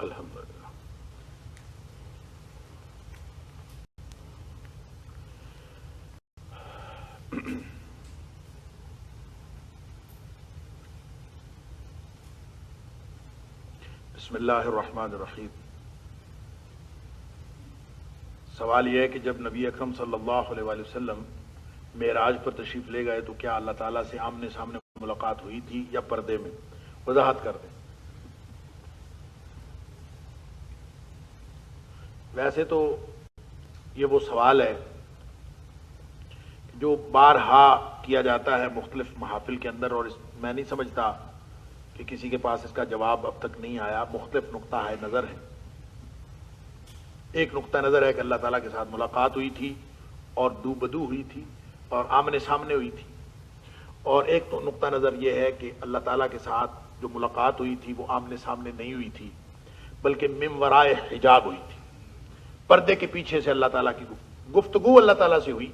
الحمدللہ۔ بسم اللہ الرحمن الرحیم۔ سوال یہ ہے کہ جب نبی اکرم صلی اللہ علیہ وآلہ وسلم معراج پر تشریف لے گئے تو کیا اللہ تعالیٰ سے آمنے سامنے ملاقات ہوئی تھی یا پردے میں؟ وضاحت کر دیں۔ ویسے تو یہ وہ سوال ہے جو بارہا کیا جاتا ہے مختلف محافل کے اندر، اور میں نہیں سمجھتا کہ کسی کے پاس اس کا جواب اب تک نہیں آیا۔ مختلف نقطہ ہے نظر ہے۔ ایک نقطہ نظر ہے کہ اللہ تعالیٰ کے ساتھ ملاقات ہوئی تھی اور دو بدو ہوئی تھی اور آمنے سامنے ہوئی تھی، اور ایک تو نقطہ نظر یہ ہے کہ اللہ تعالیٰ کے ساتھ جو ملاقات ہوئی تھی وہ آمنے سامنے نہیں ہوئی تھی بلکہ من ورائے حجاب ہوئی تھی، پردے کے پیچھے سے اللہ تعالیٰ کی گفتگو اللہ تعالیٰ سے ہوئی۔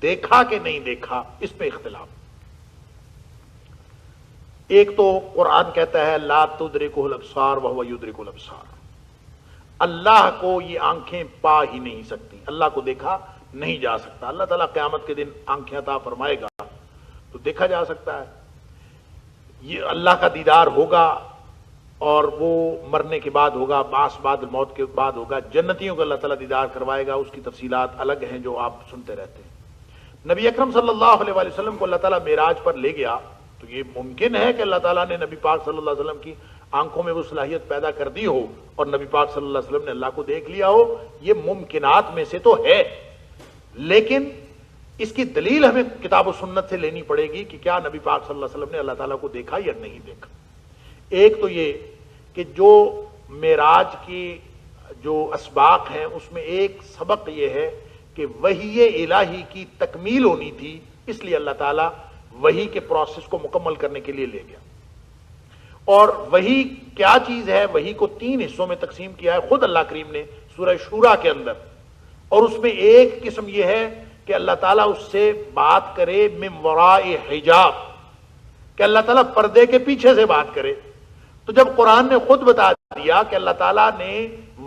دیکھا کہ نہیں دیکھا اس پہ اختلاف۔ ایک تو قرآن کہتا ہے لا تدرکہ الابصار وہو یدرک الابصار، اللہ کو یہ آنکھیں پا ہی نہیں سکتی، اللہ کو دیکھا نہیں جا سکتا۔ اللہ تعالیٰ قیامت کے دن آنکھیں عطا فرمائے گا تو دیکھا جا سکتا ہے، یہ اللہ کا دیدار ہوگا، اور وہ مرنے کے بعد ہوگا، بعث بعد موت کے بعد ہوگا۔ جنتیوں کو اللہ تعالیٰ دیدار کروائے گا، اس کی تفصیلات الگ ہیں جو آپ سنتے رہتے ہیں۔ نبی اکرم صلی اللہ علیہ وآلہ وسلم کو اللہ تعالیٰ معراج پر لے گیا تو یہ ممکن ہے کہ اللہ تعالیٰ نے نبی پاک صلی اللہ علیہ وسلم کی آنکھوں میں وہ صلاحیت پیدا کر دی ہو اور نبی پاک صلی اللہ علیہ وسلم نے اللہ کو دیکھ لیا ہو، یہ ممکنات میں سے تو ہے، لیکن اس کی دلیل ہمیں کتاب و سنت سے لینی پڑے گی کہ کیا نبی پاک صلی اللہ علیہ وسلم نے اللہ تعالیٰ کو دیکھا یا نہیں دیکھا۔ ایک تو یہ کہ جو معراج کی جو اسباق ہیں اس میں ایک سبق یہ ہے کہ وحی الہی کی تکمیل ہونی تھی، اس لیے اللہ تعالیٰ وحی کے پروسیس کو مکمل کرنے کے لیے لے گیا۔ اور وحی کیا چیز ہے؟ وحی کو 3 حصوں میں تقسیم کیا ہے خود اللہ کریم نے سورہ شورى کے اندر، اور اس میں ایک قسم یہ ہے کہ اللہ تعالیٰ اس سے بات کرے من وراء حجاب، کہ اللہ تعالیٰ پردے کے پیچھے سے بات کرے۔ تو جب قرآن نے خود بتا دیا کہ اللہ تعالیٰ نے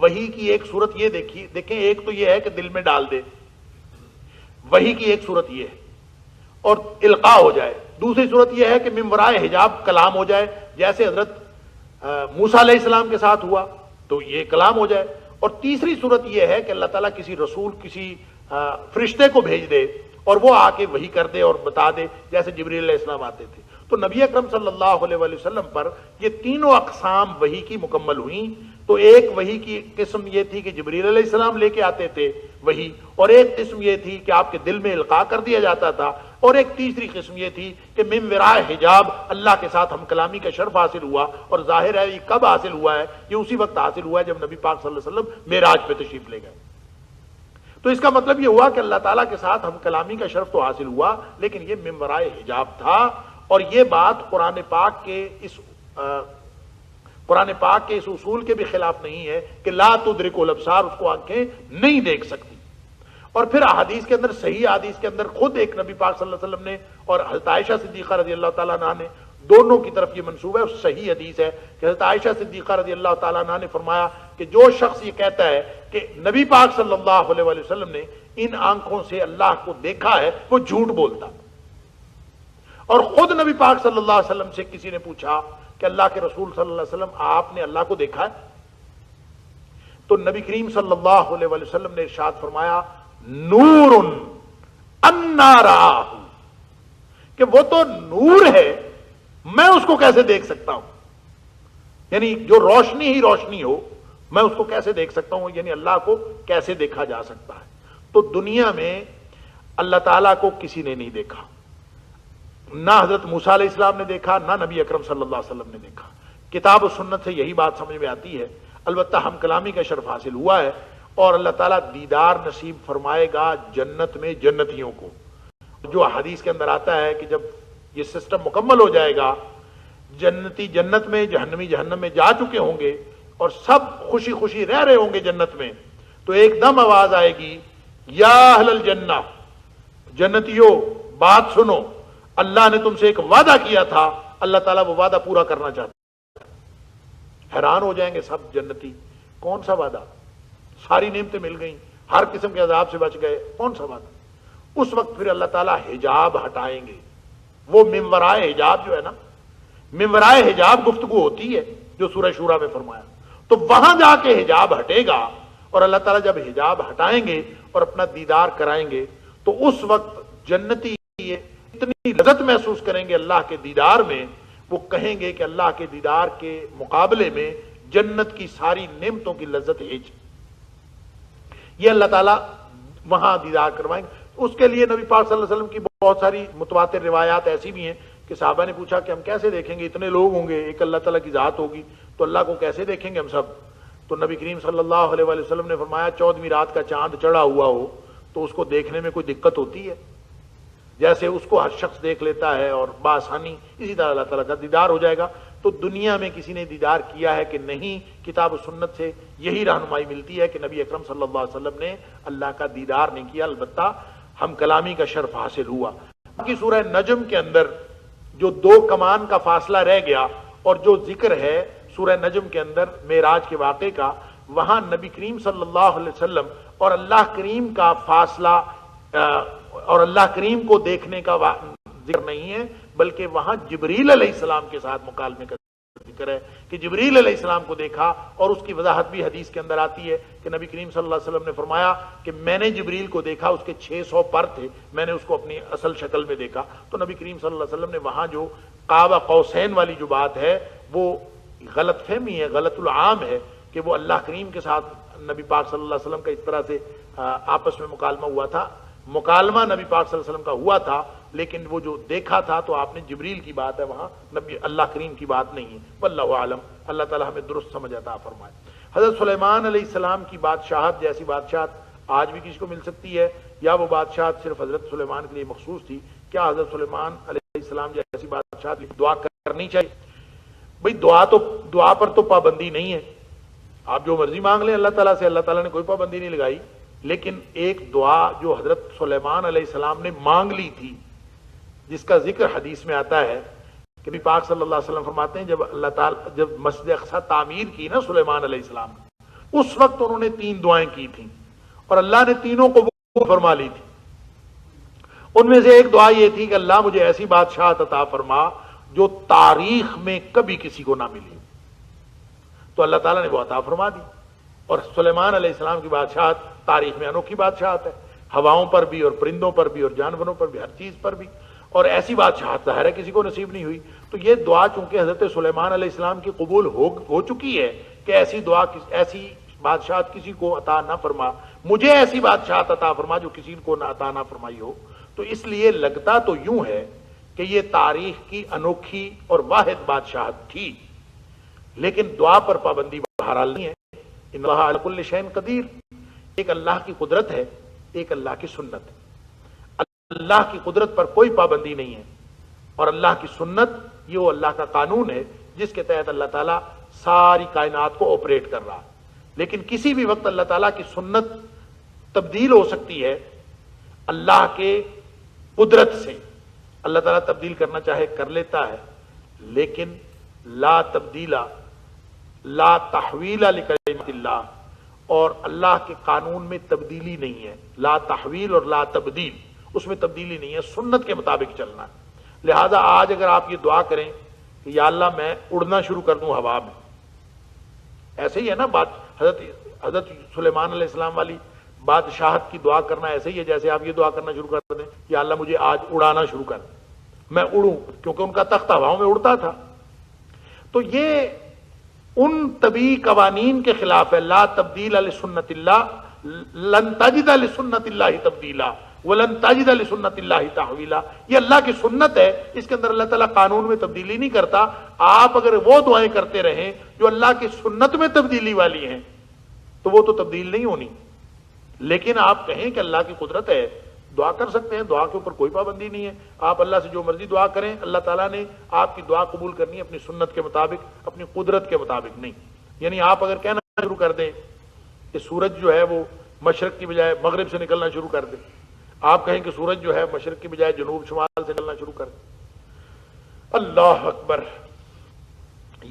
وحی کی ایک صورت یہ دیکھیں، ایک تو یہ ہے کہ دل میں ڈال دے، وحی کی ایک صورت یہ ہے اور القاء ہو جائے، دوسری صورت یہ ہے کہ من ورائے حجاب کلام ہو جائے، جیسے حضرت موسیٰ علیہ السلام کے ساتھ ہوا تو یہ کلام ہو جائے، اور تیسری صورت یہ ہے کہ اللہ تعالیٰ کسی رسول کسی فرشتے کو بھیج دے اور وہ آ کے وحی کر دے اور بتا دے، جیسے جبریل علیہ السلام آتے تھے۔ تو نبی اکرم صلی اللہ علیہ وآلہ وسلم پر یہ تینوں اقسام وحی کی مکمل ہوئیں۔ تو ایک وحی کی قسم یہ تھی کہ جبریل علیہ السلام لے کے آتے تھے وحی، اور ایک قسم یہ تھی کہ آپ کے دل میں القاء کر دیا جاتا تھا، اور ایک تیسری قسم یہ تھی کہ من وراء حجاب اللہ کے ساتھ ہم کلامی کا شرف حاصل ہوا، اور ظاہر ہے یہ کب حاصل ہوا ہے؟ یہ اسی وقت حاصل ہوا ہے جب نبی پاک صلی اللہ علیہ وسلم معراج پہ تشریف لے گئے۔ تو اس کا مطلب یہ ہوا کہ اللہ تعالیٰ کے ساتھ ہم کلامی کا شرف تو حاصل ہوا، لیکن یہ من وراء حجاب تھا، اور یہ بات قرآن پاک کے اس اصول کے بھی خلاف نہیں ہے کہ لا تدرک الابصار، اس کو آنکھیں نہیں دیکھ سکتی۔ اور پھر احادیث کے اندر، صحیح احادیث کے اندر خود ایک نبی پاک صلی اللہ علیہ وسلم نے اور حضرت عائشہ صدیقہ رضی اللہ تعالیٰ عنہ نے، دونوں کی طرف یہ منسوب ہے، اور صحیح حدیث ہے کہ حضرت عائشہ صدیقہ رضی اللہ تعالیٰ عنہ نے فرمایا کہ جو شخص یہ کہتا ہے کہ نبی پاک صلی اللہ علیہ وآلہ وسلم نے ان آنکھوں سے اللہ کو دیکھا ہے، وہ جھوٹ بولتا۔ اور خود نبی پاک صلی اللہ علیہ وسلم سے کسی نے پوچھا کہ اللہ کے رسول صلی اللہ علیہ وسلم آپ نے اللہ کو دیکھا ہے؟ تو نبی کریم صلی اللہ علیہ وآلہ وسلم نے ارشاد فرمایا نور انا رآہ، کہ وہ تو نور ہے، میں اس کو کیسے دیکھ سکتا ہوں؟ یعنی جو روشنی ہی روشنی ہو، میں اس کو کیسے دیکھ سکتا ہوں؟ یعنی اللہ کو کیسے دیکھا جا سکتا ہے؟ تو دنیا میں اللہ تعالیٰ کو کسی نے نہیں دیکھا، نہ حضرت موسیٰ علیہ السلام نے دیکھا، نہ نبی اکرم صلی اللہ علیہ وسلم نے دیکھا۔ کتاب و سنت سے یہی بات سمجھ میں آتی ہے۔ البتہ ہم کلامی کا شرف حاصل ہوا ہے، اور اللہ تعالیٰ دیدار نصیب فرمائے گا جنت میں جنتیوں کو۔ جو حدیث کے اندر آتا ہے کہ جب یہ سسٹم مکمل ہو جائے گا، جنتی جنت میں، جہنمی جہنم میں جا چکے ہوں گے، اور سب خوشی خوشی رہ رہے ہوں گے جنت میں، تو ایک دم آواز آئے گی یا اہل الجنہ، جنتیوں بات سنو، اللہ نے تم سے ایک وعدہ کیا تھا، اللہ تعالیٰ وہ وعدہ پورا کرنا چاہتا ہے۔ حیران ہو جائیں گے سب جنتی، کون سا وعدہ؟ ساری نعمتیں مل گئیں، ہر قسم کے عذاب سے بچ گئے، کون سا وعدہ؟ اس وقت پھر اللہ تعالیٰ حجاب ہٹائیں گے. وہ من ورائے حجاب جو ہے نا، من ورائے حجاب گفتگو ہوتی ہے جو سورہ شورا میں فرمایا، تو وہاں جا کے حجاب ہٹے گا. اور اللہ تعالیٰ جب حجاب ہٹائیں گے اور اپنا دیدار کرائیں گے تو اس وقت جنتی اتنی لذت محسوس کریں گے اللہ کے دیدار میں، وہ کہیں گے کہ اللہ کے دیدار کے مقابلے میں جنت کی ساری نعمتوں کی لذت ہیچ. یہ اللہ تعالیٰ وہاں دیدار کروائیں گے. اس کے لیے نبی پاک صلی اللہ علیہ وسلم کی بہت ساری متواتر روایات ایسی بھی ہیں کہ صحابہ نے پوچھا کہ ہم کیسے دیکھیں گے، اتنے لوگ ہوں گے، ایک اللہ تعالیٰ کی ذات ہوگی، تو اللہ کو کیسے دیکھیں گے ہم سب؟ تو نبی کریم صلی اللہ علیہ وآلہ وسلم نے فرمایا 14ویں رات کا چاند چڑھا ہوا ہو تو اس کو دیکھنے میں کوئی دقت ہوتی ہے؟ جیسے اس کو ہر شخص دیکھ لیتا ہے اور بآسانی، اسی طرح اللہ تعالیٰ کا دیدار ہو جائے گا. تو دنیا میں کسی نے دیدار کیا ہے کہ نہیں؟ کتاب و سنت سے یہی رہنمائی ملتی ہے کہ نبی اکرم صلی اللہ علیہ وسلم نے اللہ کا دیدار نہیں کیا، البتہ ہم کلامی کا شرف حاصل ہوا. باقی سورہ نجم کے اندر جو 2 کمان کا فاصلہ رہ گیا اور جو ذکر ہے سورہ نجم کے اندر معراج کے واقعے کا، وہاں نبی کریم صلی اللہ علیہ وسلم اور اللہ کریم کا فاصلہ اور اللہ کریم کو دیکھنے کا ذکر نہیں ہے، بلکہ وہاں جبریل علیہ السلام کے ساتھ مکالمے کا ذکر ہے کہ جبریل علیہ السلام کو دیکھا. اور اس کی وضاحت بھی حدیث کے اندر آتی ہے کہ نبی کریم صلی اللہ علیہ وسلم نے فرمایا کہ میں نے جبریل کو دیکھا، اس کے 600 پر تھے، میں نے اس کو اپنی اصل شکل میں دیکھا. تو نبی کریم صلی اللہ علیہ وسلم نے وہاں جو قاب قوسین والی جو بات ہے وہ غلط فہمی ہے، غلط العام ہے کہ وہ اللہ کریم کے ساتھ نبی پاک صلی اللہ علیہ وسلم کا اس طرح سے آپس میں مکالمہ ہوا تھا. مکالمہ نبی پاک صلی اللہ علیہ وسلم کا ہوا تھا، لیکن وہ جو دیکھا تھا تو آپ نے جبریل کی بات ہے، وہاں نبی اللہ کریم کی بات نہیں ہے. واللہ عالم. اللہ تعالیٰ ہمیں درست سمجھ عطا فرمائے. حضرت سلیمان علیہ السلام کی بادشاہت جیسی بادشاہت آج بھی کسی کو مل سکتی ہے یا وہ بادشاہت صرف حضرت سلیمان کے لیے مخصوص تھی؟ کیا حضرت سلیمان علیہ السلام جیسی بادشاہت دعا کرنی چاہیے؟ بھئی دعا پر تو پابندی نہیں ہے، آپ جو مرضی مانگ لیں اللہ تعالیٰ سے، اللہ تعالیٰ نے کوئی پابندی نہیں لگائی. لیکن ایک دعا جو حضرت سلیمان علیہ السلام نے مانگ لی تھی، جس کا ذکر حدیث میں آتا ہے کہ نبی پاک صلی اللہ علیہ وسلم فرماتے ہیں جب مسجد اقصی تعمیر کی نا سلیمان علیہ السلام نے، اس وقت انہوں نے 3 دعائیں کی تھیں اور اللہ نے تینوں کو فرما لی تھی. ان میں سے ایک دعا یہ تھی کہ اللہ مجھے ایسی بادشاہت عطا فرما جو تاریخ میں کبھی کسی کو نہ ملی. تو اللہ تعالیٰ نے وہ عطا فرما دی. اور سلیمان علیہ السلام کی بادشاہت تاریخ میں انوکھی بادشاہت ہے، ہواؤں پر بھی اور پرندوں پر بھی اور جانوروں پر بھی، ہر چیز پر بھی. اور ایسی بادشاہت ظاہر ہے کسی کو نصیب نہیں ہوئی. تو یہ دعا چونکہ حضرت سلیمان علیہ السلام کی قبول ہو چکی ہے کہ ایسی دعا ایسی بادشاہت کسی کو عطا نہ فرما، مجھے ایسی بادشاہت عطا فرما جو کسی کو نہ عطا نہ فرمائی ہو. تو اس لیے لگتا تو یوں ہے کہ یہ تاریخ کی انوکھی اور واحد بادشاہت تھی، لیکن دعا پر پابندی بہرحال نہیں ہے. ان اللہ علی کل شیء قدیر. ایک اللہ کی قدرت ہے، ایک اللہ کی سنت ہے. اللہ کی قدرت پر کوئی پابندی نہیں ہے اور اللہ کی سنت یہ وہ اللہ کا قانون ہے جس کے تحت اللہ تعالیٰ ساری کائنات کو آپریٹ کر رہا ہے. لیکن کسی بھی وقت اللہ تعالیٰ کی سنت تبدیل ہو سکتی ہے اللہ کے قدرت سے. اللہ تعالیٰ تبدیل کرنا چاہے کر لیتا ہے، لیکن لا تبدیل لا تحویل لکلمات اللہ، اور اللہ کے قانون میں تبدیلی نہیں ہے. لا تحویل اور لا تبدیل، اس میں تبدیلی نہیں ہے، سنت کے مطابق چلنا ہے. لہذا آج اگر آپ یہ دعا کریں کہ یا اللہ میں اڑنا شروع کر دوں ہوا میں، ایسے ہی ہے نا بات. حضرت سلیمان علیہ السلام والی بادشاہت کی دعا کرنا ایسے ہی ہے جیسے آپ یہ دعا کرنا شروع کر دیں یا اللہ مجھے آج اڑانا شروع کر، میں اڑوں، کیونکہ ان کا تخت ہواؤں میں اڑتا تھا. تو یہ ان طبی قوانین کے خلاف ہے. لا تبدیل لسنت اللہ، لن تجد لسنت اللہ تبدیلا ولن تجد لسنت اللہ تحویلا. یہ اللہ کی سنت ہے، اس کے اندر اللہ تعالیٰ قانون میں تبدیلی نہیں کرتا. آپ اگر وہ دعائیں کرتے رہیں جو اللہ کی سنت میں تبدیلی والی ہیں تو وہ تو تبدیل نہیں ہونی. لیکن آپ کہیں کہ اللہ کی قدرت ہے، دعا کر سکتے ہیں، دعا کے اوپر کوئی پابندی نہیں ہے. آپ اللہ سے جو مرضی دعا کریں، اللہ تعالیٰ نے آپ کی دعا قبول کرنی ہے اپنی سنت کے مطابق، اپنی قدرت کے مطابق نہیں. یعنی آپ اگر کہنا شروع کر دیں کہ سورج جو ہے وہ مشرق کی بجائے مغرب سے نکلنا شروع کر دے، آپ کہیں کہ سورج جو ہے مشرق کی بجائے جنوب شمال سے نکلنا شروع کر دے، اللہ اکبر،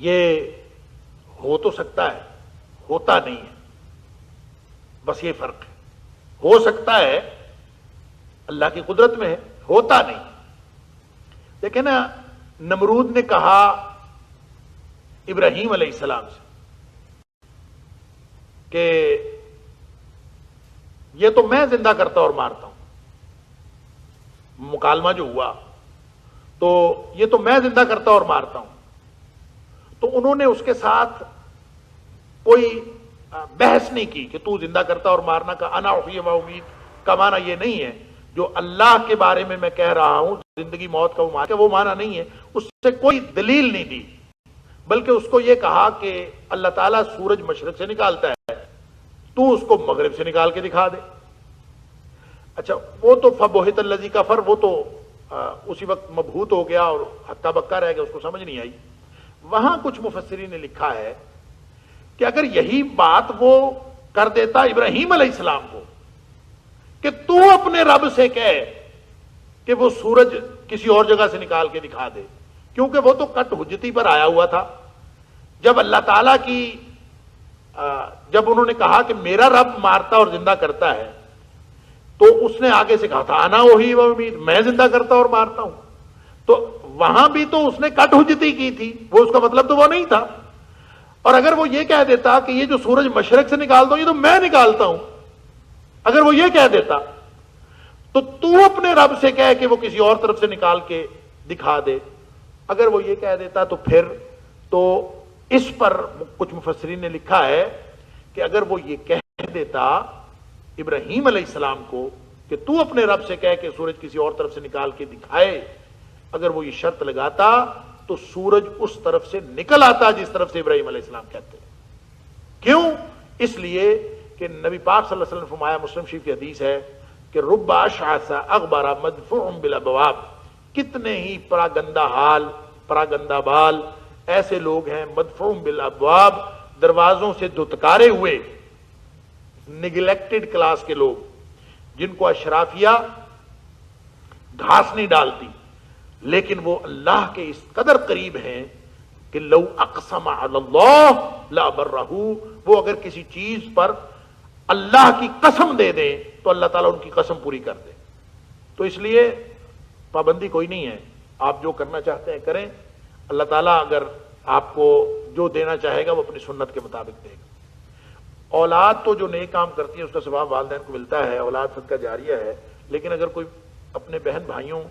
یہ ہو تو سکتا ہے، ہوتا نہیں ہے، بس یہ فرق ہے۔ ہو سکتا ہے اللہ کی قدرت میں ہے، ہوتا نہیں۔ دیکھیں نا، نمرود نے کہا ابراہیم علیہ السلام سے کہ یہ تو میں زندہ کرتا اور مارتا ہوں، مکالمہ جو ہوا تو یہ تو میں زندہ کرتا اور مارتا ہوں، تو انہوں نے اس کے ساتھ کوئی بحث نہیں کی کہ تو زندہ کرتا اور مارنا کا انا احیی و امید کا معنی یہ نہیں ہے جو اللہ کے بارے میں کہہ رہا ہوں زندگی موت کا وہ معنی نہیں ہے، اس سے کوئی دلیل نہیں دی، بلکہ اس کو یہ کہا کہ اللہ تعالیٰ سورج مشرق سے نکالتا ہے، تو اس کو مغرب سے نکال کے دکھا دے۔ اچھا، وہ تو فبہت الذی کفر، وہ تو اسی وقت مبہوت ہو گیا اور ہکا بکا رہ گیا، اس کو سمجھ نہیں آئی۔ وہاں کچھ مفسرین نے لکھا ہے کہ اگر یہی بات وہ کر دیتا ابراہیم علیہ السلام کو کہ تو اپنے رب سے کہے کہ وہ سورج کسی اور جگہ سے نکال کے دکھا دے، کیونکہ وہ تو کٹ حجتی پر آیا ہوا تھا۔ جب اللہ تعالیٰ کی جب انہوں نے کہا کہ میرا رب مارتا اور زندہ کرتا ہے، تو اس نے آگے سے کہا تھا انا وہی و امید، میں زندہ کرتا اور مارتا ہوں، تو وہاں بھی تو اس نے کٹ حجتی کی تھی، وہ اس کا مطلب تو وہ نہیں تھا۔ اور اگر وہ یہ کہہ دیتا کہ یہ جو سورج مشرق سے نکالتا ہوں یہ تو میں نکالتا ہوں، اگر وہ یہ کہہ دیتا تو اپنے رب سے کہے کہ وہ کسی اور طرف سے نکال کے دکھا دے۔ اگر وہ یہ کہہ دیتا تو پھر تو اس پر کچھ مفسرین نے لکھا ہے کہ اگر وہ یہ کہہ دیتا ابراہیم علیہ السلام کو کہ تو اپنے رب سے کہے کہ سورج کسی اور طرف سے نکال کے دکھائے، اگر وہ یہ شرط لگاتا تو سورج اس طرف سے نکل آتا جس طرف سے ابراہیم علیہ السلام کہتے ہیں۔ کیوں؟ اس لیے کہ نبی پاک صلی اللہ علیہ وسلم نے فرمایا، مسلم شریف کی حدیث ہے کہ رب اشعث اغبر مدفوع بالابواب، کتنے ہی پراگندہ بال ایسے لوگ ہیں مدفوع بالابواب، دروازوں سے دھتکارے ہوئے، نگلیکٹڈ کلاس کے لوگ جن کو اشرافیہ گھاس نہیں ڈالتی، لیکن وہ اللہ کے اس قدر قریب ہیں کہ لو اقسم علی اللہ لابرہ، وہ اگر کسی چیز پر اللہ کی قسم دے دیں تو اللہ تعالیٰ ان کی قسم پوری کر دے۔ تو اس لیے پابندی کوئی نہیں ہے، آپ جو کرنا چاہتے ہیں کریں، اللہ تعالیٰ اگر آپ کو جو دینا چاہے گا وہ اپنی سنت کے مطابق دے گا۔ اولاد تو جو نیک کام کرتی ہے اس کا ثواب والدین کو ملتا ہے، اولاد صدقہ جاریہ ہے، لیکن اگر کوئی اپنے بہن بھائیوں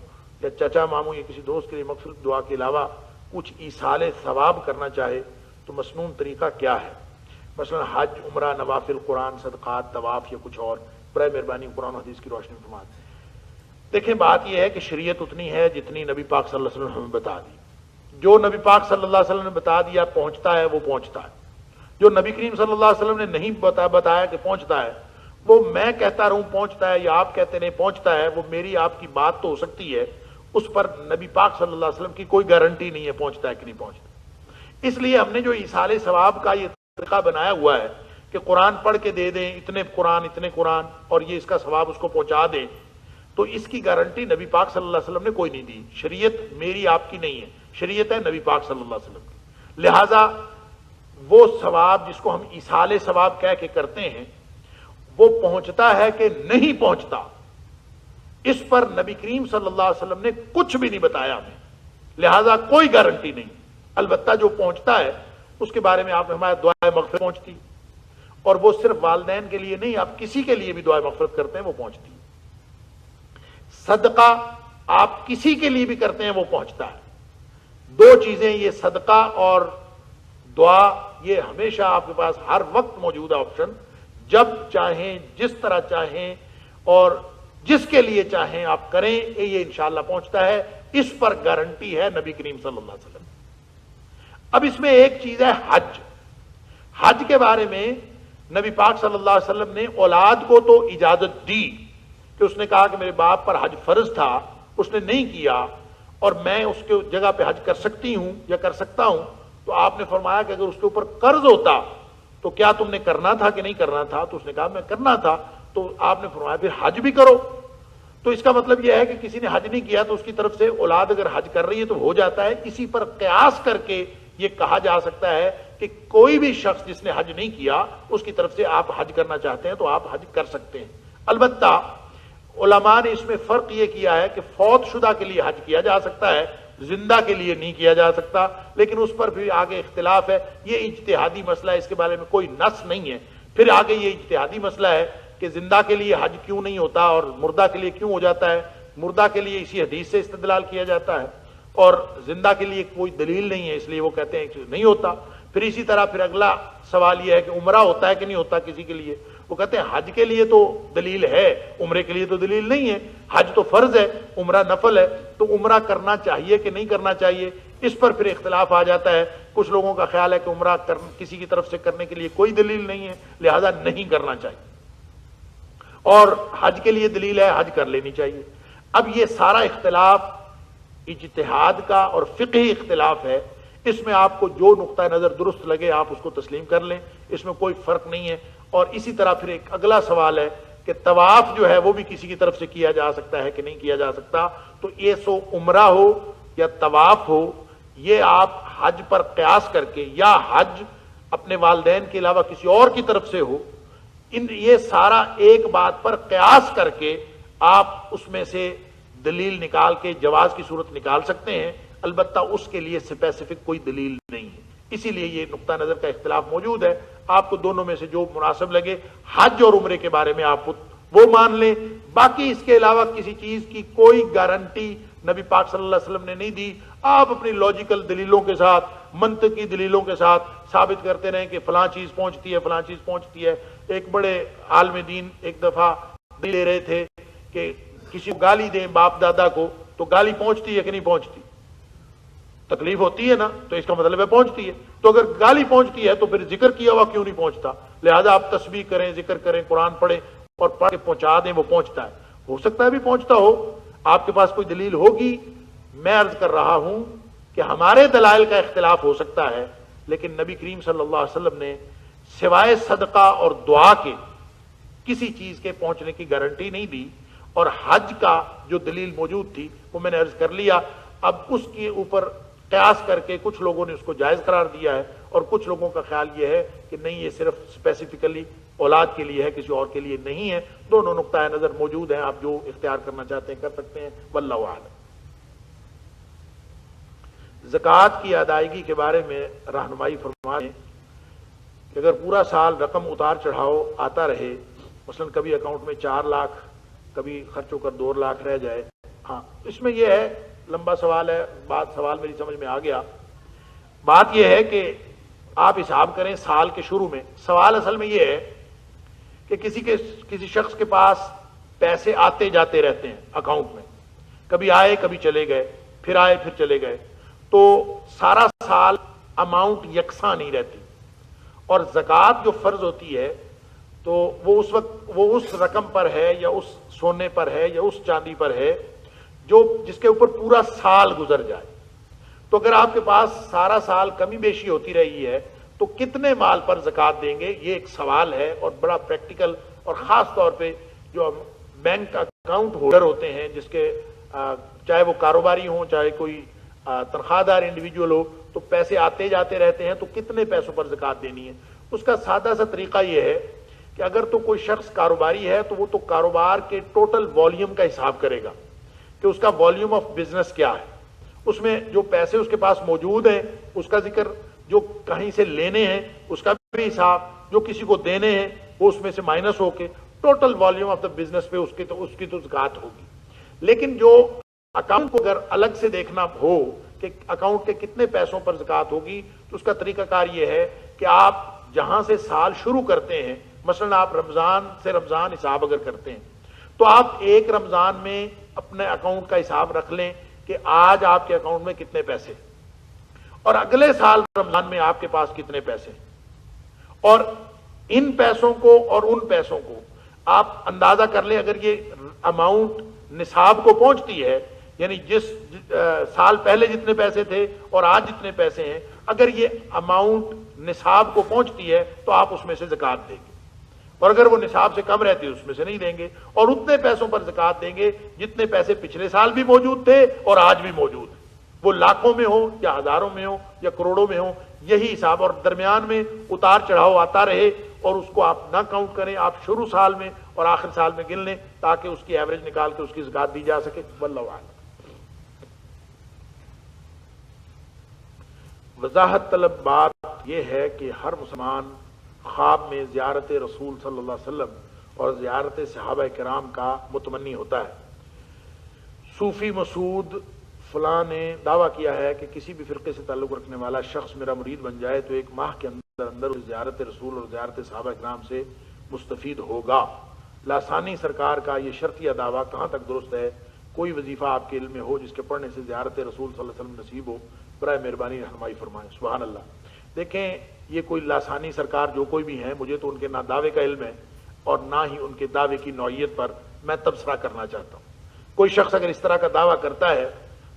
یا چچا ماموں یا کسی دوست کے لیے مخصوص دعا کے علاوہ کچھ ایصال ثواب کرنا چاہے تو مسنون طریقہ کیا ہے؟ مثلا حج، عمرہ، نوافل، قرآن، صدقات، طواف یا کچھ اور، برائے مہربانی قرآن و حدیث کی روشنی میں فرما دیں۔ دیکھیں، بات یہ ہے کہ شریعت اتنی ہے جتنی نبی پاک صلی اللہ علیہ وسلم نے ہمیں بتا دی۔ جو نبی پاک صلی اللہ علیہ وسلم نے بتا دیا پہنچتا ہے وہ پہنچتا ہے، جو نبی کریم صلی اللہ علیہ وسلم نے نہیں بتایا کہ پہنچتا ہے، وہ میں کہتا رہوں پہنچتا ہے یا آپ کہتے نہیں پہنچتا ہے، وہ میری آپ کی بات تو ہو سکتی ہے، اس پر نبی پاک صلی اللہ علیہ وسلم کی کوئی گارنٹی نہیں ہے پہنچتا ہے کہ نہیں پہنچتا۔ اس لیے ہم نے جو ایصال ثواب کا یہ طریقہ بنایا ہوا ہے کہ قرآن پڑھ کے دے دیں، اتنے قرآن اور یہ اس کا ثواب اس کو پہنچا دیں، تو اس کی گارنٹی نبی پاک صلی اللہ علیہ وسلم نے کوئی نہیں دی۔ شریعت میری آپ کی نہیں ہے، شریعت ہے نبی پاک صلی اللہ علیہ وسلم کی۔ لہذا وہ ثواب جس کو ہم ایصال ثواب کہہ کے کرتے ہیں وہ پہنچتا ہے کہ نہیں پہنچتا، اس پر نبی کریم صلی اللہ علیہ وسلم نے کچھ بھی نہیں بتایا ہمیں، لہذا کوئی گارنٹی نہیں۔ البتہ جو پہنچتا ہے اس کے بارے میں آپ نے ہمارے دعائے مغفرت پہنچتی، اور وہ صرف والدین کے لیے نہیں، آپ کسی کے لیے بھی دعائے مغفرت کرتے ہیں وہ پہنچتی۔ صدقہ آپ کسی کے لیے بھی کرتے ہیں وہ پہنچتا ہے۔ دو چیزیں، یہ صدقہ اور دعا، یہ ہمیشہ آپ کے پاس ہر وقت موجود ہے آپشن، جب چاہیں جس طرح چاہیں اور جس کے لیے چاہیں آپ کریں، یہ انشاءاللہ پہنچتا ہے۔ اس پر گارنٹی ہے نبی کریم صلی اللہ علیہ وسلم۔ اب اس میں ایک چیز ہے حج۔ حج کے بارے میں نبی پاک صلی اللہ علیہ وسلم نے اولاد کو تو اجازت دی کہ اس نے کہا کہ میرے باپ پر حج فرض تھا، اس نے نہیں کیا اور میں اس کے جگہ پہ حج کر سکتی ہوں یا کر سکتا ہوں، تو آپ نے فرمایا کہ اگر اس کے اوپر قرض ہوتا تو کیا تم نے کرنا تھا کہ نہیں کرنا تھا؟ تو اس نے کہا میں کرنا تھا، تو آپ نے فرمایا پھر حج بھی کرو۔ تو اس کا مطلب یہ ہے کہ کسی نے حج نہیں کیا تو اس کی طرف سے اولاد اگر حج کر رہی ہے تو ہو جاتا ہے۔ اسی پر قیاس کر کے یہ کہا جا سکتا ہے کہ کوئی بھی شخص جس نے حج نہیں کیا اس کی طرف سے آپ حج کرنا چاہتے ہیں تو آپ حج کر سکتے ہیں۔ البتہ علماء نے اس میں فرق یہ کیا ہے کہ فوت شدہ کے لیے حج کیا جا سکتا ہے، زندہ کے لیے نہیں کیا جا سکتا، لیکن اس پر بھی آگے اختلاف ہے، یہ اجتہادی مسئلہ ہے، اس کے بارے میں کوئی نص نہیں ہے۔ پھر آگے یہ اجتہادی مسئلہ ہے کہ زندہ کے لیے حج کیوں نہیں ہوتا اور مردہ کے لیے کیوں ہو جاتا ہے۔ مردہ کے لیے اسی حدیث سے استدلال کیا جاتا ہے اور زندہ کے لیے کوئی دلیل نہیں ہے، اس لیے وہ کہتے ہیں کہ نہیں ہوتا۔ پھر اسی طرح پھر اگلا سوال یہ ہے کہ عمرہ ہوتا ہے کہ نہیں ہوتا کسی کے لیے، وہ کہتے ہیں حج کے لیے تو دلیل ہے، عمرے کے لیے تو دلیل نہیں ہے، حج تو فرض ہے، عمرہ نفل ہے، تو عمرہ کرنا چاہیے کہ نہیں کرنا چاہیے، اس پر پھر اختلاف آ جاتا ہے۔ کچھ لوگوں کا خیال ہے کہ عمرہ کسی کی طرف سے کرنے کے لیے کوئی دلیل نہیں ہے، لہذا نہیں کرنا چاہیے، اور حج کے لیے دلیل ہے، حج کر لینی چاہیے۔ اب یہ سارا اختلاف اجتہاد کا اور فقہی اختلاف ہے، اس میں آپ کو جو نقطہ نظر درست لگے آپ اس کو تسلیم کر لیں، اس میں کوئی فرق نہیں ہے۔ اور اسی طرح پھر ایک اگلا سوال ہے کہ طواف جو ہے وہ بھی کسی کی طرف سے کیا جا سکتا ہے کہ نہیں کیا جا سکتا، تو یہ سو عمرہ ہو یا طواف ہو، یہ آپ حج پر قیاس کر کے یا حج اپنے والدین کے علاوہ کسی اور کی طرف سے ہو، یہ سارا ایک بات پر قیاس کر کے آپ اس میں سے دلیل نکال کے جواز کی صورت نکال سکتے ہیں، البتہ اس کے لیے اسپیسیفک کوئی دلیل نہیں ہے۔ اسی لیے یہ نقطہ نظر کا اختلاف موجود ہے، آپ کو دونوں میں سے جو مناسب لگے حج اور عمرے کے بارے میں آپ وہ مان لیں، باقی اس کے علاوہ کسی چیز کی کوئی گارنٹی نبی پاک صلی اللہ علیہ وسلم نے نہیں دی۔ آپ اپنی لاجیکل دلیلوں کے ساتھ، منطقی دلیلوں کے ساتھ ثابت کرتے رہیں کہ فلاں چیز پہنچتی ہے، فلاں چیز پہنچتی ہے۔ ایک بڑے عالم دین ایک دفعہ دے رہے تھے کہ کسی کو گالی دیں باپ دادا کو تو گالی پہنچتی ہے کہ نہیں پہنچتی، تکلیف ہوتی ہے نا، تو اس کا مطلب ہے پہنچتی ہے، تو اگر گالی پہنچتی ہے تو پھر ذکر کیا ہوا کیوں نہیں پہنچتا؟ لہذا آپ تسبیح کریں، ذکر کریں، قرآن پڑھیں اور پڑھ کے پہنچا دیں، وہ پہنچتا ہے۔ ہو سکتا ہے بھی پہنچتا ہو، آپ کے پاس کوئی دلیل ہوگی۔ میں عرض کر رہا ہوں کہ ہمارے دلائل کا اختلاف ہو سکتا ہے، لیکن نبی کریم صلی اللہ علیہ وسلم نے سوائے صدقہ اور دعا کے کسی چیز کے پہنچنے کی گارنٹی نہیں دی، اور حج کا جو دلیل موجود تھی وہ میں نے عرض کر لیا۔ اب اس کے اوپر قیاس کر کے کچھ لوگوں نے اس کو جائز قرار دیا ہے، اور کچھ لوگوں کا خیال یہ ہے کہ نہیں، یہ صرف اسپیسیفکلی اولاد کے لیے ہے، کسی اور کے لیے نہیں ہے۔ دونوں نقطۂ نظر موجود ہیں، آپ جو اختیار کرنا چاہتے ہیں کر سکتے ہیں، واللہ اعلم۔ زکوٰۃ کی ادائیگی کے بارے میں رہنمائی فرمائیں کہ اگر پورا سال رقم اتار چڑھاؤ آتا رہے، مثلا کبھی اکاؤنٹ میں 4 لاکھ، کبھی خرچ ہو کر 2 لاکھ رہ جائے، ہاں اس میں یہ ہے، لمبا سوال ہے، سوال میری سمجھ میں آ گیا۔ بات یہ ہے کہ آپ حساب کریں سال کے شروع میں، سوال اصل میں یہ ہے کہ کسی شخص کے پاس پیسے آتے جاتے رہتے ہیں اکاؤنٹ میں، کبھی آئے کبھی چلے گئے، پھر آئے پھر چلے گئے، تو سارا سال اماؤنٹ یکساں نہیں رہتی، اور زکوٰۃ جو فرض ہوتی ہے تو وہ اس وقت وہ اس رقم پر ہے یا اس سونے پر ہے یا اس چاندی پر ہے جس کے اوپر پورا سال گزر جائے۔ تو اگر آپ کے پاس سارا سال کمی بیشی ہوتی رہی ہے تو کتنے مال پر زکوٰۃ دیں گے، یہ ایک سوال ہے، اور بڑا پریکٹیکل، اور خاص طور پہ جو بینک اکاؤنٹ ہولڈر ہوتے ہیں، جس کے چاہے وہ کاروباری ہوں چاہے کوئی تنخواہ دار انڈیویجول ہو، تو پیسے آتے جاتے رہتے ہیں، تو کتنے پیسوں پر زکوٰۃ دینی ہے؟ اس کا سادہ سا طریقہ یہ ہے کہ اگر تو کوئی شخص کاروباری ہے تو وہ تو کاروبار کے ٹوٹل والیوم کا حساب کرے گا کہ اس کا والیوم آف بزنس کیا ہے، اس میں جو پیسے اس کے پاس موجود ہیں اس کا ذکر، جو کہیں سے لینے ہیں اس کا بھی حساب، جو کسی کو دینے ہیں وہ اس میں سے مائنس ہو کے total volume of the business پہ اس کی تو زکوٰۃ ہوگی۔ لیکن جو اکاؤنٹ کو اگر الگ سے دیکھنا ہو کہ اکاؤنٹ کے کتنے پیسوں پر زکوٰۃ ہوگی، تو اس کا طریقہ کار یہ ہے کہ آپ جہاں سے سال شروع کرتے ہیں، مثلا آپ رمضان سے رمضان حساب اگر کرتے ہیں تو آپ ایک رمضان میں اپنے اکاؤنٹ کا حساب رکھ لیں کہ آج آپ کے اکاؤنٹ میں کتنے پیسے، اور اگلے سال رمضان میں آپ کے پاس کتنے پیسے، اور ان پیسوں کو اور ان پیسوں کو آپ اندازہ کر لیں۔ اگر یہ اماؤنٹ نصاب کو پہنچتی ہے، یعنی جس سال پہلے جتنے پیسے تھے اور آج جتنے پیسے ہیں، اگر یہ اماؤنٹ نصاب کو پہنچتی ہے تو آپ اس میں سے زکوٰۃ دیں گے، اور اگر وہ نصاب سے کم رہتی ہے اس میں سے نہیں دیں گے، اور اتنے پیسوں پر زکوٰۃ دیں گے جتنے پیسے پچھلے سال بھی موجود تھے اور آج بھی موجود ہیں، وہ لاکھوں میں ہوں یا ہزاروں میں ہوں یا کروڑوں میں ہوں، یہی حساب، اور درمیان میں اتار چڑھاؤ آتا رہے اور اس کو آپ نہ کاؤنٹ کریں، آپ شروع سال میں اور آخر سال میں گن لیں تاکہ اس کی ایوریج نکال کے اس کی زکات دی جا سکے۔ واللہ اعلم۔ وضاحت طلب بات یہ ہے کہ ہر مسلمان خواب میں زیارت رسول صلی اللہ علیہ وسلم اور زیارت صحابہ کرام کا متمنی ہوتا ہے۔ صوفی مسعود فلاں نے دعویٰ کیا ہے کہ کسی بھی فرقے سے تعلق رکھنے والا شخص میرا مرید بن جائے تو 1 ماہ کے اندر اندر زیارت رسول اور زیارت صحابہ کرام سے مستفید ہوگا۔ لاسانی سرکار کا یہ شرطیہ دعویٰ کہاں تک درست ہے؟ کوئی وظیفہ آپ کے علم میں ہو جس کے پڑھنے سے زیارت رسول صلی اللہ علیہ وسلم نصیب ہو، برائے مہربانی رہنمائی فرمائیں۔ سبحان اللہ۔ دیکھیں، یہ کوئی لاسانی سرکار جو کوئی بھی ہیں، مجھے تو ان کے نہ دعوے کا علم ہے اور نہ ہی ان کے دعوے کی نوعیت پر میں تبصرہ کرنا چاہتا ہوں۔ کوئی شخص اگر اس طرح کا دعویٰ کرتا ہے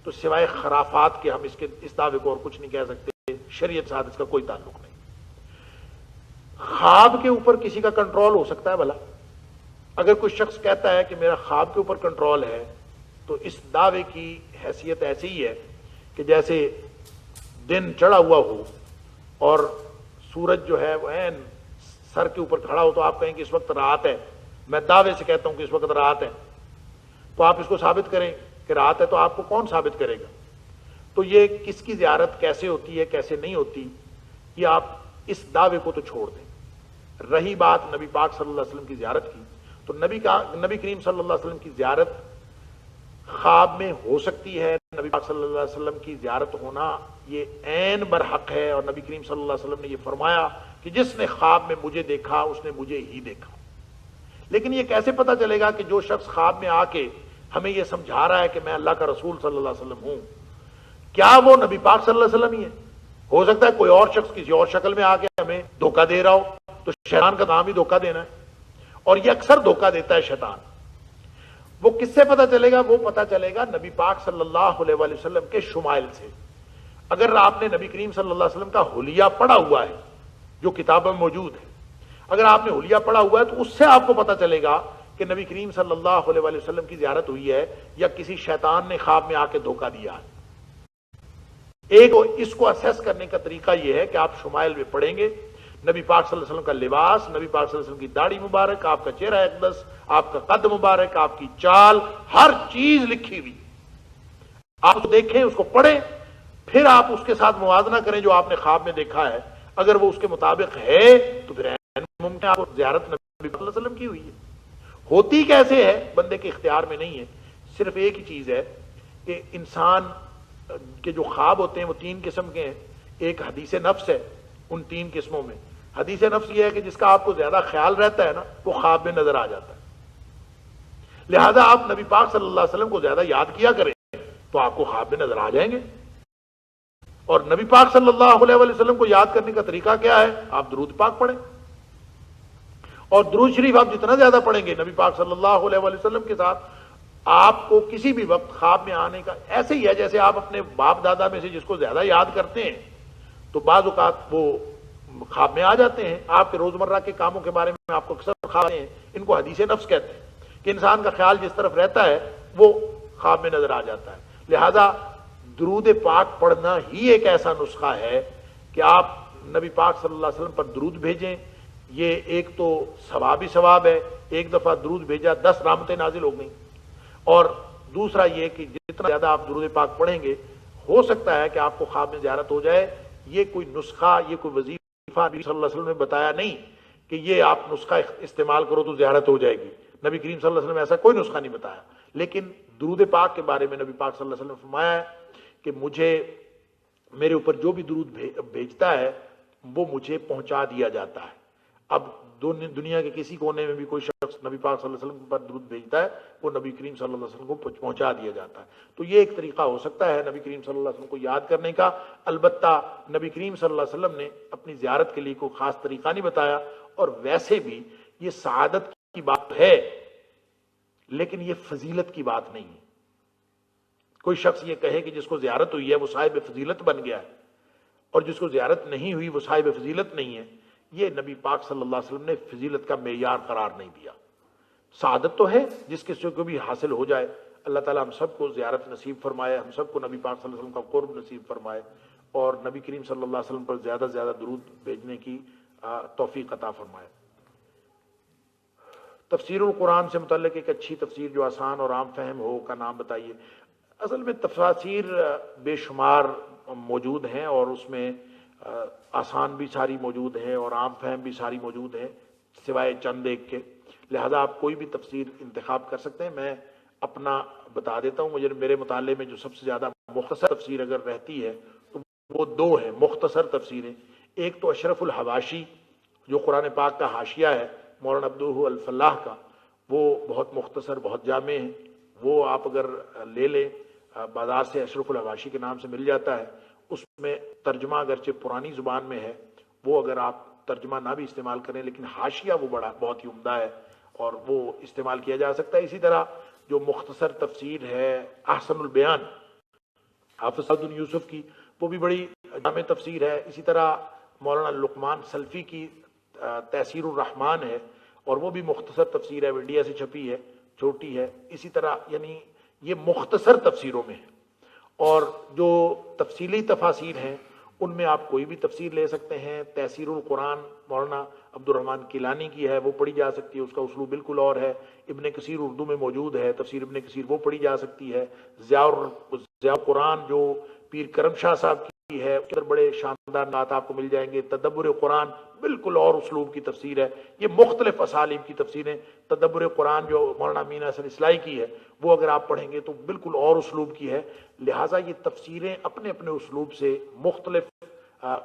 تو سوائے خرافات کے ہم اس دعوے کو اور کچھ نہیں کہہ سکتے، شریعت ساتھ اس کا کوئی تعلق نہیں۔ خواب کے اوپر کسی کا کنٹرول ہو سکتا ہے بھلا؟ اگر کوئی شخص کہتا ہے کہ میرا خواب کے اوپر کنٹرول ہے تو اس دعوے کی حیثیت ایسی ہی ہے کہ جیسے دن چڑھا ہوا ہو اور سورج جو ہے وہ عین سر کے اوپر کھڑا ہو تو آپ کہیں کہ اس وقت رات ہے۔ میں دعوے سے کہتا ہوں کہ اس وقت رات ہے، تو آپ اس کو ثابت کریں کہ رات ہے، تو آپ کو کون ثابت کرے گا؟ تو یہ کس کی زیارت کیسے ہوتی ہے کیسے نہیں ہوتی، یہ آپ اس دعوے کو تو چھوڑ دیں۔ رہی بات نبی پاک صلی اللہ علیہ وسلم کی زیارت کی، تو نبی کریم صلی اللہ علیہ وسلم کی زیارت خواب میں ہو سکتی ہے۔ نبی پاک صلی اللہ علیہ وسلم کی زیارت ہونا یہ عین برحق ہے، اور نبی کریم صلی اللہ علیہ وسلم نے یہ فرمایا کہ جس نے خواب میں مجھے دیکھا اس نے مجھے ہی دیکھا۔ لیکن یہ کیسے پتا چلے گا کہ جو شخص خواب میں آ کے ہمیں یہ سمجھا رہا ہے کہ میں اللہ کا رسول صلی اللہ علیہ وسلم ہوں، کیا وہ نبی پاک صلی اللہ علیہ وسلم ہی ہے؟ ہو سکتا ہے کوئی اور شخص کسی اور شکل میں آ کے ہمیں دھوکہ دے رہا ہو، تو شیطان کا کام ہی دھوکہ دینا ہے، اور یہ اکثر دھوکہ دیتا ہے شیطان۔ وہ کس سے پتا چلے گا؟ وہ پتا چلے گا نبی پاک صلی اللہ علیہ وآلہ وسلم کے شمائل سے۔ اگر آپ نے نبی کریم صلی اللہ علیہ وسلم کا حلیہ پڑھا ہوا ہے جو کتابوں میں موجود ہے، اگر آپ نے حلیہ پڑھا ہوا ہے تو اس سے آپ کو پتا چلے گا کہ نبی کریم صلی اللہ علیہ وآلہ وسلم کی زیارت ہوئی ہے یا کسی شیطان نے خواب میں آ کے دھوکہ دیا ہے۔ ایک اس کو اسیس کرنے کا طریقہ یہ ہے کہ آپ شمائل میں پڑھیں گے نبی پاک صلی اللہ علیہ وسلم کا لباس، نبی پاک صلی اللہ علیہ وسلم کی داڑھی مبارک، آپ کا چہرہ اقدس، آپ کا قد مبارک، آپ کی چال، ہر چیز لکھی ہوئی، آپ اس کو دیکھیں، اس کو پڑھیں، پھر آپ اس کے ساتھ موازنہ کریں جو آپ نے خواب میں دیکھا ہے۔ اگر وہ اس کے مطابق ہے تو پھر ممکن آپ کو زیارت نبی صلی اللہ علیہ وسلم کی ہوئی ہے۔ ہوتی کیسے ہے بندے کے اختیار میں نہیں ہے، صرف ایک ہی چیز ہے کہ انسان کے جو خواب ہوتے ہیں وہ 3 قسم کے ہیں۔ ایک حدیث نفس ہے ان 3 قسموں میں۔ حدیث نفس یہ ہے کہ جس کا آپ کو زیادہ خیال رہتا ہے نا وہ خواب میں نظر آ جاتا ہے، لہذا آپ نبی پاک صلی اللہ علیہ وسلم کو زیادہ یاد کیا کریں تو آپ کو خواب میں نظر آ جائیں گے۔ اور نبی پاک صلی اللہ علیہ وسلم کو یاد کرنے کا طریقہ کیا ہے؟ آپ درود پاک پڑھیں، اور درود شریف آپ جتنا زیادہ پڑھیں گے نبی پاک صلی اللہ علیہ وسلم کے ساتھ، آپ کو کسی بھی وقت خواب میں آنے کا ایسے ہی ہے جیسے آپ اپنے باپ دادا میں سے جس کو زیادہ یاد کرتے ہیں تو بعض اوقات وہ خواب میں آ جاتے ہیں۔ آپ کے روزمرہ کے کاموں کے بارے میں آپ کو اکثر خواب آتے ہیں، ان کو حدیث نفس کہتے ہیں کہ انسان کا خیال جس طرف رہتا ہے وہ خواب میں نظر آ جاتا ہے۔ لہذا درود پاک پڑھنا ہی ایک ایسا نسخہ ہے کہ آپ نبی پاک صلی اللہ علیہ وسلم پر درود بھیجیں۔ یہ ایک تو ثواب ہی ثواب ہے، ایک دفعہ درود بھیجا 10 رحمتیں نازل ہو گئیں، اور دوسرا یہ کہ جتنا زیادہ آپ درود پاک پڑھیں گے ہو سکتا ہے کہ آپ کو خواب میں زیارت ہو جائے۔ یہ کوئی نسخہ، یہ کوئی وظیفہ نبی صلی اللہ علیہ وسلم نے بتایا نہیں کہ یہ آپ نسخہ استعمال کرو تو زیارت ہو جائے گی۔ نبی کریم صلی اللہ علیہ وسلم نے ایسا کوئی نسخہ نہیں بتایا، لیکن درود پاک کے بارے میں نبی پاک صلی اللہ علیہ وسلم نے فرمایا ہے کہ میرے اوپر جو بھی درود بھیجتا ہے وہ مجھے پہنچا دیا جاتا ہے۔ اب دنیا کے کسی کونے میں بھی کوئی شخص نبی پاک صلی اللہ علیہ وسلم پر درود بھیجتا ہے وہ نبی کریم صلی اللہ علیہ وسلم کو پہنچا دیا جاتا ہے۔ تو یہ ایک طریقہ ہو سکتا ہے نبی کریم صلی اللہ علیہ وسلم کو یاد کرنے کا۔ البتہ نبی کریم صلی اللہ علیہ وسلم نے اپنی زیارت کے لیے کوئی خاص طریقہ نہیں بتایا، اور ویسے بھی یہ سعادت کی بات ہے لیکن یہ فضیلت کی بات نہیں ہے۔ کوئی شخص یہ کہے کہ جس کو زیارت ہوئی ہے وہ صاحب فضیلت بن گیا ہے، اور جس کو زیارت نہیں ہوئی وہ صاحب فضیلت نہیں ہے، یہ نبی پاک صلی اللہ علیہ وسلم نے فضیلت کا معیار قرار نہیں دیا۔ سعادت تو ہے جس کسی کو بھی حاصل ہو جائے۔ اللہ تعالی ہم سب کو زیارت نصیب فرمائے، ہم سب کو نبی پاک صلی اللہ علیہ وسلم کا قرب نصیب فرمائے، اور نبی کریم صلی اللہ علیہ وسلم پر زیادہ سے زیادہ درود بھیجنے کی توفیق عطا فرمائے۔ تفسیر القرآن سے متعلق ایک اچھی تفسیر جو آسان اور عام فہم ہو کا نام بتائیے۔ اصل میں تفاسیر بے شمار موجود ہیں اور اس میں آسان بھی ساری موجود ہیں اور عام فہم بھی ساری موجود ہیں سوائے چند ایک کے، لہذا آپ کوئی بھی تفسیر انتخاب کر سکتے ہیں۔ میں اپنا بتا دیتا ہوں، مجھے میرے مطالعے میں جو سب سے زیادہ مختصر تفسیر اگر رہتی ہے تو وہ دو ہیں مختصر تفسیریں۔ ایک تو اشرف الحواشی جو قرآن پاک کا حاشیہ ہے مولانا عبداللہ الفلاح کا، وہ بہت مختصر بہت جامع ہے، وہ آپ اگر لے لیں بازار سے اشرف الحواشی کے نام سے مل جاتا ہے، اس میں ترجمہ اگرچہ پرانی زبان میں ہے، وہ اگر آپ ترجمہ نہ بھی استعمال کریں لیکن حاشیہ وہ بہت ہی عمدہ ہے اور وہ استعمال کیا جا سکتا ہے۔ اسی طرح جو مختصر تفسیر ہے احسن البیان حافظ سعد یوسف کی، وہ بھی بڑی جامع تفسیر ہے۔ اسی طرح مولانا لقمان سلفی کی تیسیر الرحمن ہے اور وہ بھی مختصر تفسیر ہے، انڈیا سے چھپی ہے، چھوٹی ہے۔ اسی طرح یعنی یہ مختصر تفسیروں میں ہے، اور جو تفصیلی تفاسیر ہیں ان میں آپ کوئی بھی تفسیر لے سکتے ہیں۔ تیسیر القرآن مولانا عبد الرحمن کیلانی کی ہے، وہ پڑھی جا سکتی ہے، اس کا اسلوب بالکل اور ہے۔ ابن کثیر اردو میں موجود ہے، تفسیر ابن کثیر وہ پڑھی جا سکتی ہے۔ ضیاء القرآن جو پیر کرم شاہ صاحب کی ہے، اس پر بڑے شاندار نعت آپ کو مل جائیں گے۔ تدبر قرآن بالکل اور اسلوب کی تفسیر ہے۔ یہ مختلف اسالیب کی تفسیریں۔ تدبر قرآن جو مولانا امین حسن اصلاحی کی ہے، وہ اگر آپ پڑھیں گے تو بالکل اور اسلوب کی ہے۔ لہٰذا یہ تفسیریں اپنے اپنے اسلوب سے مختلف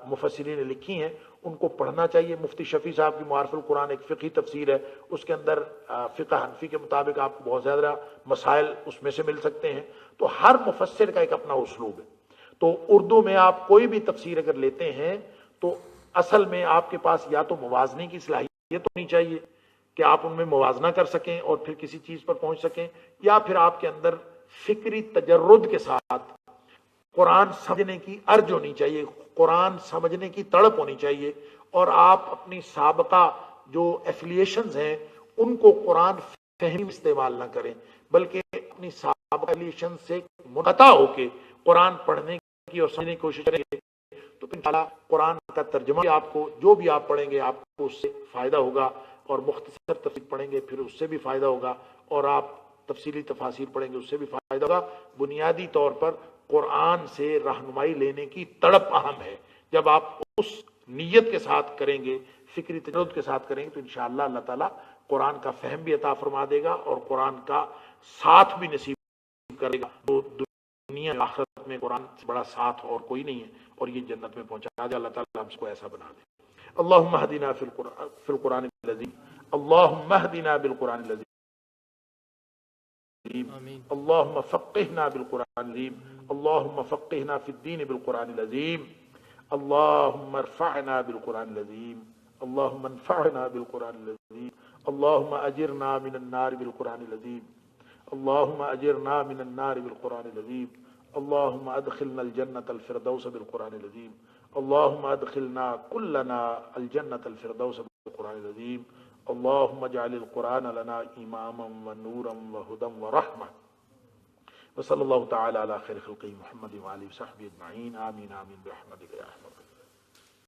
مفسرین نے لکھی ہیں، ان کو پڑھنا چاہیے۔ مفتی شفیع صاحب کی معارف القرآن ایک فقہی تفسیر ہے، اس کے اندر فقہ حنفی کے مطابق آپ کو بہت زیادہ مسائل اس میں سے مل سکتے ہیں۔ تو ہر مفسر کا ایک اپنا اسلوب ہے۔ تو اردو میں آپ کوئی بھی تفسیر اگر لیتے ہیں تو اصل میں آپ کے پاس یا تو موازنے کی صلاحیت ہونی چاہیے کہ آپ ان میں موازنہ کر سکیں اور پھر کسی چیز پر پہنچ سکیں، یا پھر آپ کے اندر فکری تجرد کے ساتھ قرآن سمجھنے کی ارج ہونی چاہیے، قرآن سمجھنے کی تڑپ ہونی چاہیے، اور آپ اپنی سابقہ جو ایفیلیشنز ہیں ان کو قرآن فہمی استعمال نہ کریں، بلکہ اپنی سابقہ ایفیلیشن سے منقطع ہو کے قرآن پڑھنے کی اور سمجھنے کی کوشش کریں گے تو انشاءاللہ قرآن کا ترجمہ بھی آپ کو جو بھی آپ پڑھیں گے آپ کو اس سے فائدہ ہوگا، اور مختصر تفسیر پڑھیں گے پھر اس سے بھی فائدہ ہوگا، اور آپ تفصیلی تفاسیر پڑھیں گے اس سے بھی فائدہ ہوگا۔ بنیادی طور پر قرآن سے رہنمائی لینے کی تڑپ اہم ہے۔ جب آپ اس نیت کے ساتھ کریں گے، فکری تجرد کے ساتھ کریں گے تو انشاءاللہ اللہ تعالیٰ قرآن کا فہم بھی عطا فرما دے گا اور قرآن کا ساتھ بھی نصیب کرے گا۔ تو دنیا آخرت میں قرآن سے بڑا ساتھ اور کوئی نہیں ہے، اور یہ جنت میں پہنچا دے۔ اللہ تعالیٰ ہم کو ایسا بنا دے۔ اللہم اہدنا فی القرآن العظیم، اللہم اہدنا بالقرآن العظیم، اللہم فقہنا بالقرآن العظیم، اللہم فقہنا فی الدین بالقرآن العظیم، اللہم ارفعنا بالقرآن العظیم، اللہم انفعنا بالقرآن العظیم، اللہم اجرنا من النار بالقرآن العظیم، اللہم اجرنا من النار بالقرآن العظیم، اللہم ادخلنا الجنة الفردوس بالقرآن العظیم، اللہم ادخلنا کلنا الجنة الفردوس بالقرآن العظیم، اللہم اجعل القرآن لنا اماما ونورا وہدا ورحمہ، وصلی اللہ تعالی علی خیر خلقہ محمد وآلہ وصحبہ اجمعین، آمین آمین برحمتک یا ارحم الراحمین۔